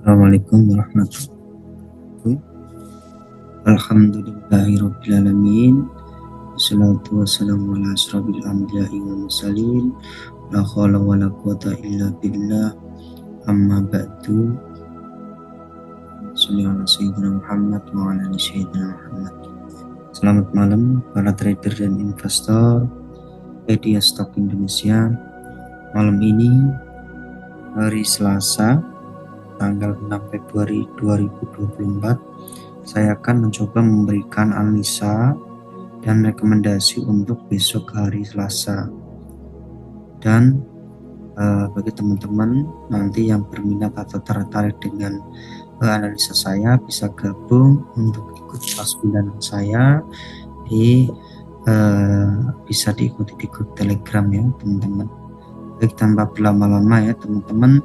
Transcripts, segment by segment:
Assalamualaikum warahmatullahi wabarakatuh. Alhamdulillahirrabbilalamin. Wassalatu wassalamu ala asrofil anbiya'i wal mursalin. La hawla wa la quwata illa billah. Amma ba'du. Shalli ala sayyidina Muhammad wa ala ali sayyidina Muhammad. Selamat malam para trader dan investor media stok Indonesia. Malam ini hari Selasa tanggal 6 Februari 2024, saya akan mencoba memberikan analisa dan rekomendasi untuk besok hari Selasa. Dan bagi teman-teman nanti yang berminat atau tertarik dengan analisa saya, bisa gabung untuk ikut kelas bulanan saya bisa diikuti di grup Telegram ya teman-teman. Baik, tanpa berlama-lama ya teman-teman,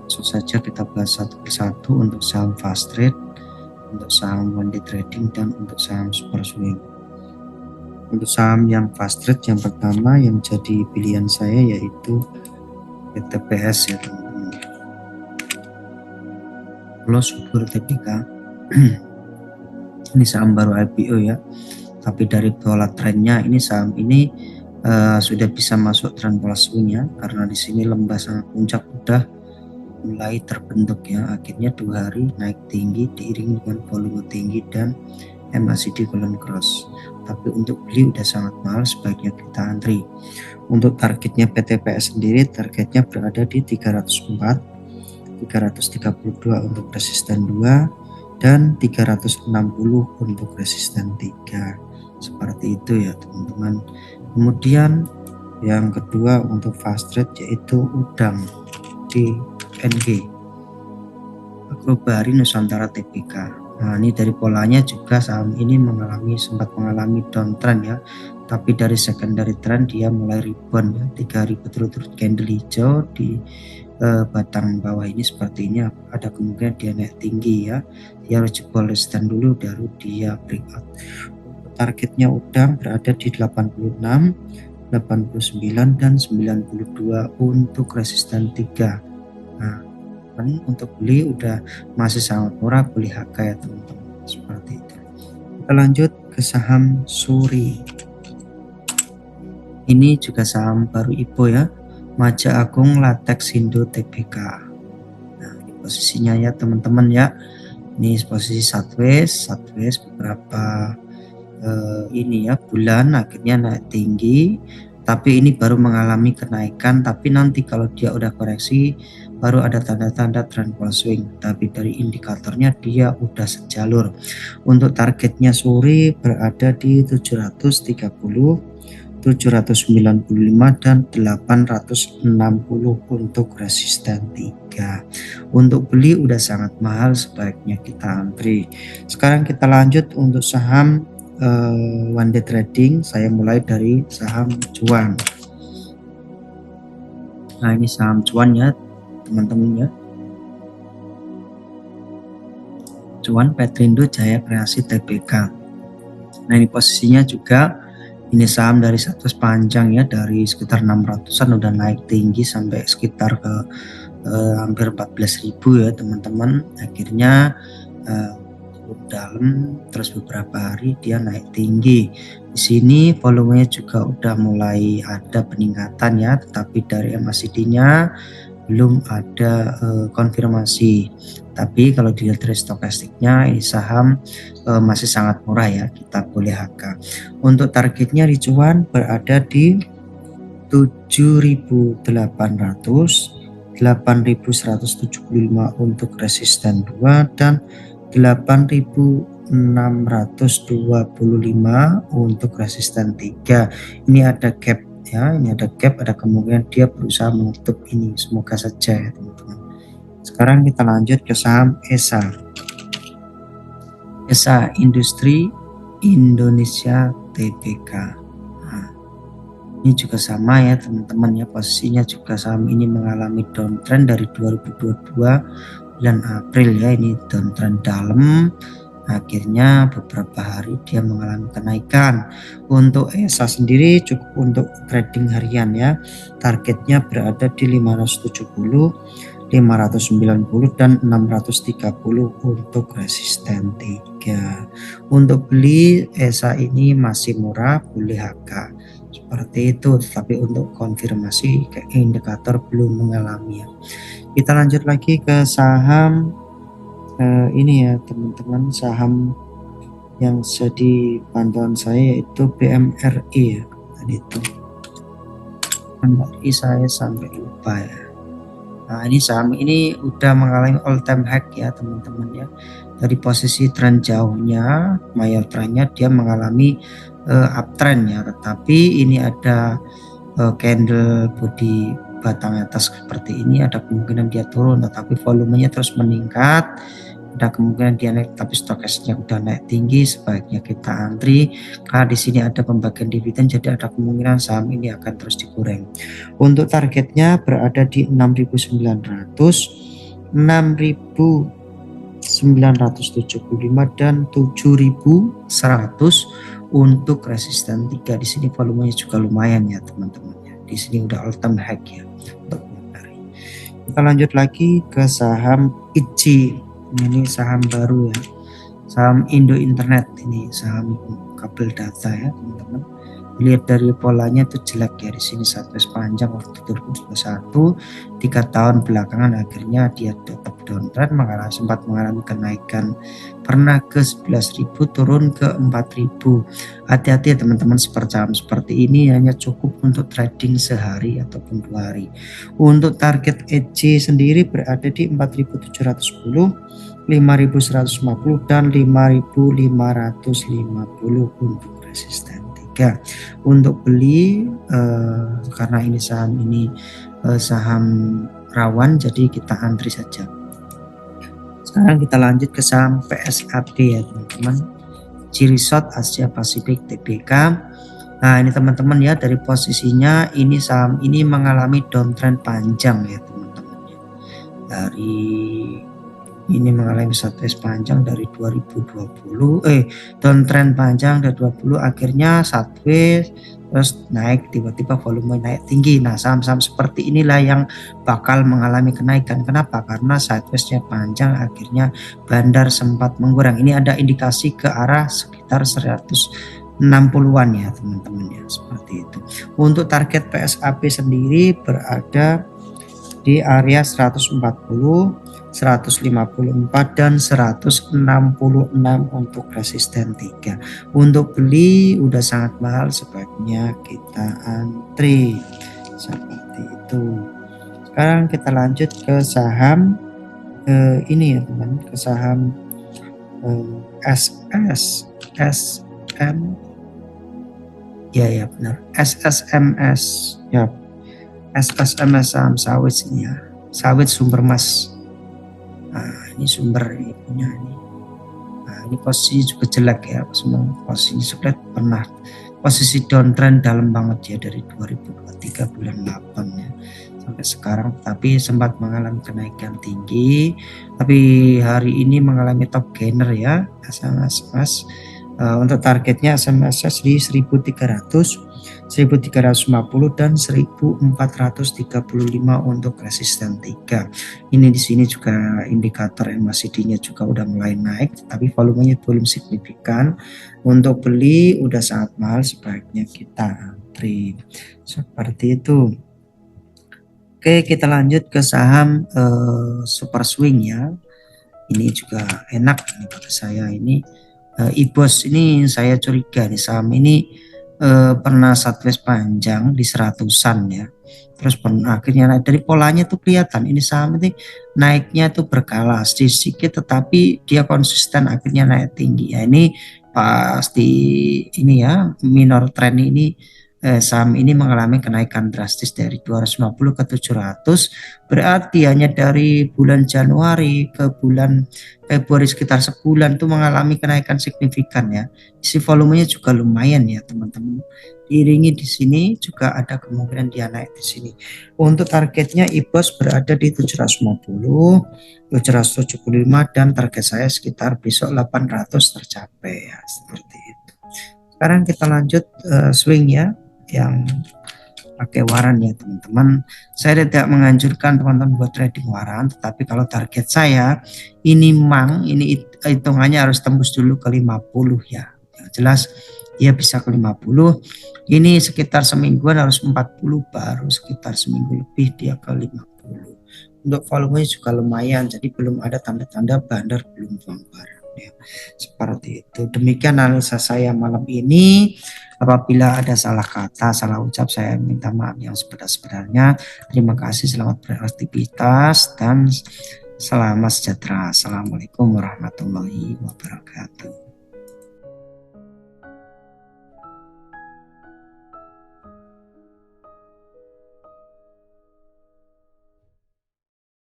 langsung saja kita bahas satu persatu untuk saham fast trade, untuk saham one day trading, dan untuk saham super swing. Untuk saham yang fast trade, yang pertama yang jadi pilihan saya yaitu PTPS ya teman-teman. Kalau Subur TBK ini saham baru IPO ya, tapi dari pola trennya ini saham ini sudah bisa masuk tren pola swing ya, karena di sini lembah sangat puncak udah mulai terbentuk ya. Akhirnya 2 hari naik tinggi diiringi dengan volume tinggi dan MACD golden cross. Tapi untuk beli udah sangat mahal, sebaiknya kita antri. Untuk targetnya PTPS sendiri, targetnya berada di 304, 332 untuk resisten 2, dan 360 untuk resisten 3. Seperti itu ya teman-teman. Kemudian yang kedua untuk fast trade yaitu udang di NG Agrobari Nusantara TBK. Nah, ini dari polanya juga saham ini sempat mengalami downtrend ya, tapi dari secondary trend dia mulai rebound ya. 3 hari berturut-turut candle hijau di batang bawah ini seperti ini, ada kemungkinan dia naik tinggi ya. Dia harus jebol resisten dulu baru dia breakout. Targetnya udang berada di 86, 89, dan 92 untuk resisten 3. Nah, untuk beli udah masih sangat murah, beli HK ya teman-teman, seperti itu. Kita lanjut ke saham Suri. Ini juga saham baru IPO ya, Maja Agung Latex Indo TBK. Nah, ini posisinya ya teman-teman ya, ini posisi sideways beberapa ini ya bulan akhirnya naik tinggi, tapi ini baru mengalami kenaikan. Tapi nanti kalau dia udah koreksi baru ada tanda-tanda trend pola swing, tapi dari indikatornya dia udah sejalur. Untuk targetnya Suri berada di 730, 795, dan 860 untuk resisten 3. Untuk beli udah sangat mahal, sebaiknya kita antri. Sekarang kita lanjut untuk saham one day trading. Saya mulai dari saham cuan. Nah, ini saham cuan ya teman-teman ya, Cuan Petrindo Jaya Kreasi TBK. Nah, ini posisinya juga ini saham dari satu panjang ya, dari sekitar 600-an udah naik tinggi sampai sekitar ke hampir 14.000 ya teman-teman. Akhirnya dalam terus beberapa hari dia naik tinggi. Di sini volumenya juga udah mulai ada peningkatan ya, tetapi dari MACD-nya belum ada konfirmasi. Tapi kalau dilihat dari stokastiknya, ini saham masih sangat murah ya, kita boleh HK. Untuk targetnya di cuan berada di 7.800, 8.175 untuk resisten 2, dan 8.625 untuk resisten 3. Ini ada gap ya, ini ada gap, ada kemungkinan dia berusaha menutup ini, semoga saja ya teman-teman. Sekarang kita lanjut ke saham ESA Industri Indonesia TBK. Nah, ini juga sama ya teman-teman ya, posisinya juga saham ini mengalami downtrend dari 2022 bulan April ya, ini downtrend dalam. Akhirnya beberapa hari dia mengalami kenaikan. Untuk ESA sendiri cukup untuk trading harian ya, targetnya berada di 570, 590 dan 630 untuk resisten 3. Untuk beli ESA ini masih murah, boleh HK seperti itu, tapi untuk konfirmasi ke indikator belum mengalami ya. Kita lanjut lagi ke saham ini ya teman-teman, saham yang jadi pantauan saya yaitu BMRI ya. Tadi itu BMRI saya sampai lupa ya. Nah, ini saham ini udah mengalami all time high ya teman-teman ya. Dari posisi tren jauhnya, mayor trennya dia mengalami uptrend ya, tetapi ini ada candle body batang atas seperti ini, ada kemungkinan dia turun, tetapi volumenya terus meningkat. Ada kemungkinan dia naik, tapi stokastiknya udah naik tinggi, sebaiknya kita antri karena di sini ada pembagian dividen, jadi ada kemungkinan saham ini akan terus digoreng. Untuk targetnya berada di 6.900, 6.975 dan 7.100 untuk resisten 3. Di sini volumenya juga lumayan ya teman-teman. Di sini udah all time high ya untuk hari. Kita lanjut lagi ke saham ICI. Ini saham baru ya, saham Indo Internet, ini saham kabel data ya teman-teman. Lihat dari polanya itu jelek ya, di sini sideways panjang waktu 2021, 3 tahun belakangan akhirnya dia tetap downtrend, sempat mengalami kenaikan, pernah ke 11.000 turun ke 4.000. Hati-hati ya teman-teman, saham seperti ini hanya cukup untuk trading sehari ataupun 2 hari. Untuk target EJ sendiri berada di 4.710, 5.150 dan 5.550 untuk resisten 3. Untuk beli karena ini saham rawan, jadi kita antri saja. Sekarang kita lanjut ke saham PSAP ya teman-teman, Cirisot Asia Pasifik Tbk. Nah ini teman-teman ya, dari posisinya ini saham ini mengalami downtrend panjang ya teman-teman. Dari ini mengalami sideways panjang dari 2020, downtrend panjang dari 20, akhirnya sideways terus naik, tiba-tiba volume naik tinggi. Nah saham-saham seperti inilah yang bakal mengalami kenaikan. Kenapa? Karena sidewaysnya panjang, akhirnya bandar sempat mengkurang. Ini ada indikasi ke arah sekitar 160-an ya teman-teman ya, seperti itu. Untuk target PSAP sendiri berada di area 140, 154 dan 166 untuk resisten 3. Untuk beli udah sangat mahal, sebaiknya kita antri seperti itu. Sekarang kita lanjut ke saham ini ya teman, ke saham SSM ya benar, SSMS ya, SSMS saham sawit ini ya, sawit sumber mas. Nah ini sumber punya ini. Nah ini posisi juga jelek ya, posisi sudah pernah posisi downtrend dalam banget ya dari 2023 bulan 8 ya sampai sekarang, tapi sempat mengalami kenaikan tinggi, tapi hari ini mengalami top gainer ya SMS. Untuk targetnya SMS di 1.300, 1.350 dan 1.435 untuk resisten 3. Ini di sini juga indikator MACD-nya juga udah mulai naik, tapi volumenya belum signifikan. Untuk beli udah sangat mahal, sebaiknya kita antri seperti itu. Oke, kita lanjut ke saham Super Swing ya. Ini juga enak ini bagi saya ini. IBOS ini saya curiga nih, saham ini pernah sideways panjang di 100-an ya, terus akhirnya naik. Dari polanya tuh kelihatan ini saham ini naiknya tuh berkala sedikit, tetapi dia konsisten akhirnya naik tinggi ya. Ini pasti ini ya, minor trend ini saham ini mengalami kenaikan drastis dari 250 ke 700, berarti hanya dari bulan Januari ke bulan Februari sekitar sebulan tuh mengalami kenaikan signifikan ya. Isi volumenya juga lumayan ya teman-teman. Diiringi di sini juga ada kemungkinan dia naik di sini. Untuk targetnya IBOS berada di 750, 775 dan target saya sekitar besok 800 tercapai ya, seperti itu. Sekarang kita lanjut swing ya, yang pakai waran ya teman-teman. Saya tidak menganjurkan teman-teman buat trading waran, tetapi kalau target saya ini ini hitungannya harus tembus dulu ke 50 ya. Yang jelas dia bisa ke 50. Ini sekitar semingguan harus 40, baru sekitar seminggu lebih dia ke 50. Untuk volumenya juga lumayan, jadi belum ada tanda-tanda bandar belum buang barang ya. Seperti itu. Demikian analisa saya malam ini. Apabila ada salah kata, salah ucap, saya minta maaf yang sebenarnya. Terima kasih, selamat beraktivitas dan selamat sejahtera. Assalamualaikum warahmatullahi wabarakatuh.